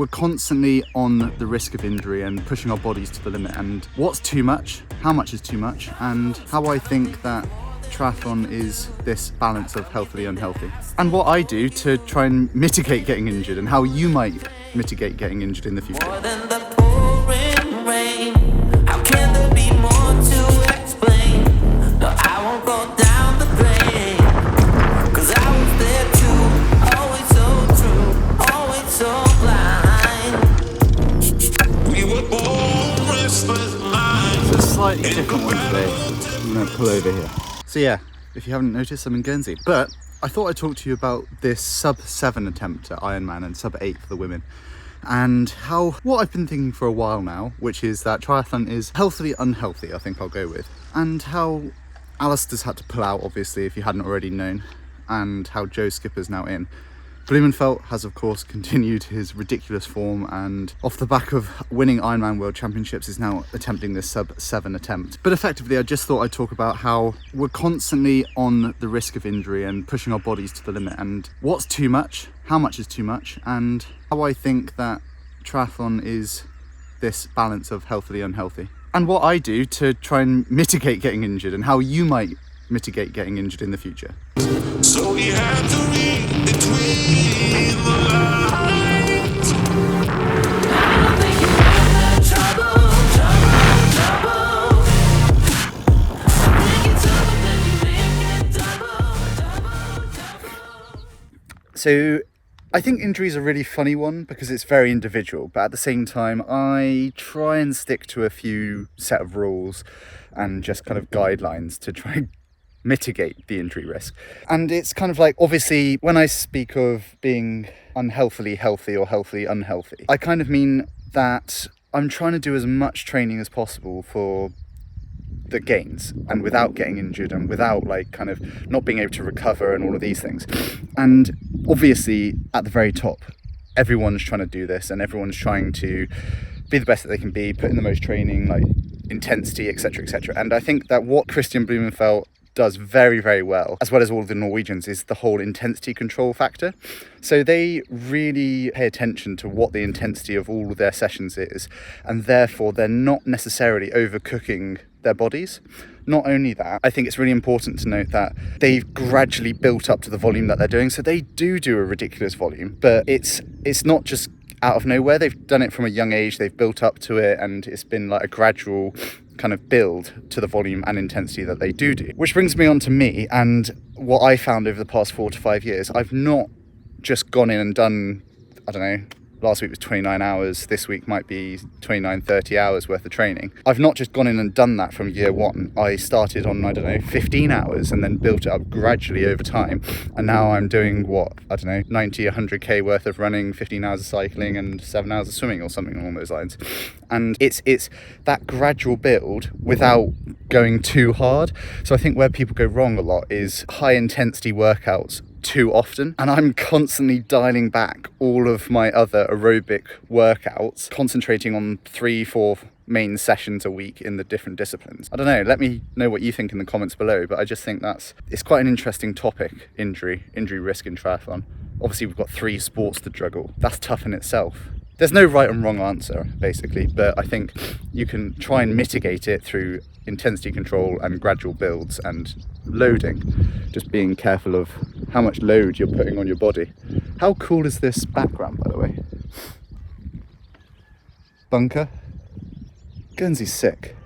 We're constantly on the risk of injury and pushing our bodies to the limit, and what's too much, how much is too much, and how I think that triathlon is this balance of healthily unhealthy. And what I do to try and mitigate getting injured, and how you might mitigate getting injured in the future. More than the pouring rain. How can there be more to explain? No, I won't go down the drain. 'Cause I was there too, always so true, always so blind. We were born restless minds. It's a slightly different one today. I'm going to pull over here. So yeah, if you haven't noticed, I'm in Guernsey. But I thought I'd talk to you about this SUB7 attempt at IRONMAN and SUB8 for the women. And what I've been thinking for a while now, which is that triathlon is healthily unhealthy, I think I'll go with. And how Alistair's had to pull out, obviously, if you hadn't already known. And how Joe Skipper's now in. BLUMENFELT has, of course, continued his ridiculous form, and off the back of winning Ironman World Championships is now attempting this SUB7 attempt. But effectively, I just thought I'd talk about how we're constantly on the risk of injury and pushing our bodies to the limit, and what's too much, how much is too much, and how I think that triathlon is this balance of healthily unhealthy. And what I do to try and mitigate getting injured, and how you might mitigate getting injured in the future. So we had to read between the lines. I think you're in trouble, trouble, trouble. Make it trouble, then you make it double. So I think injury is a really funny one because it's very individual, but at the same time I try and stick to a few set of rules and just kind of guidelines to try and mitigate the injury risk. And it's kind of like, obviously, when I speak of being unhealthily healthy or healthily unhealthy, I kind of mean that I'm trying to do as much training as possible for the gains and without getting injured and without like kind of not being able to recover and all of these things. And obviously at the very top, everyone's trying to do this and everyone's trying to be the best that they can be, put in the most training, like intensity, etc., etc. And I think that what Christian BLUMENFELT does very, very well, as well as all of the Norwegians, is the whole intensity control factor. So they really pay attention to what the intensity of all of their sessions is, and therefore they're not necessarily overcooking their bodies. Not only that, I think it's really important to note that they've gradually built up to the volume that they're doing. So they do a ridiculous volume, but it's not just out of nowhere. They've done it from a young age, they've built up to it, and it's been like a gradual kind of build to the volume and intensity that they do. Which brings me on to me and what I found over the past 4 to 5 years. I've not just gone in and done, I don't know, last week was 29 hours, this week might be 29, 30 hours worth of training. I've not just gone in and done that from year one. I started on, 15 hours and then built it up gradually over time. And now I'm doing 90, 100k worth of running, 15 hours of cycling and 7 hours of swimming or something along those lines. And it's that gradual build without going too hard. So I think where people go wrong a lot is high intensity workouts too often, and I'm constantly dialing back all of my other aerobic workouts, concentrating on 3-4 main sessions a week in the different disciplines. I don't know, let me know what you think in the comments below, but I just think it's quite an interesting topic, injury risk in triathlon. Obviously we've got 3 sports to juggle. That's tough in itself. There's no right and wrong answer, basically, but I think you can try and mitigate it through intensity control and gradual builds and loading. Just being careful of how much load you're putting on your body. How cool is this background, by the way? Bunker. Guernsey's sick.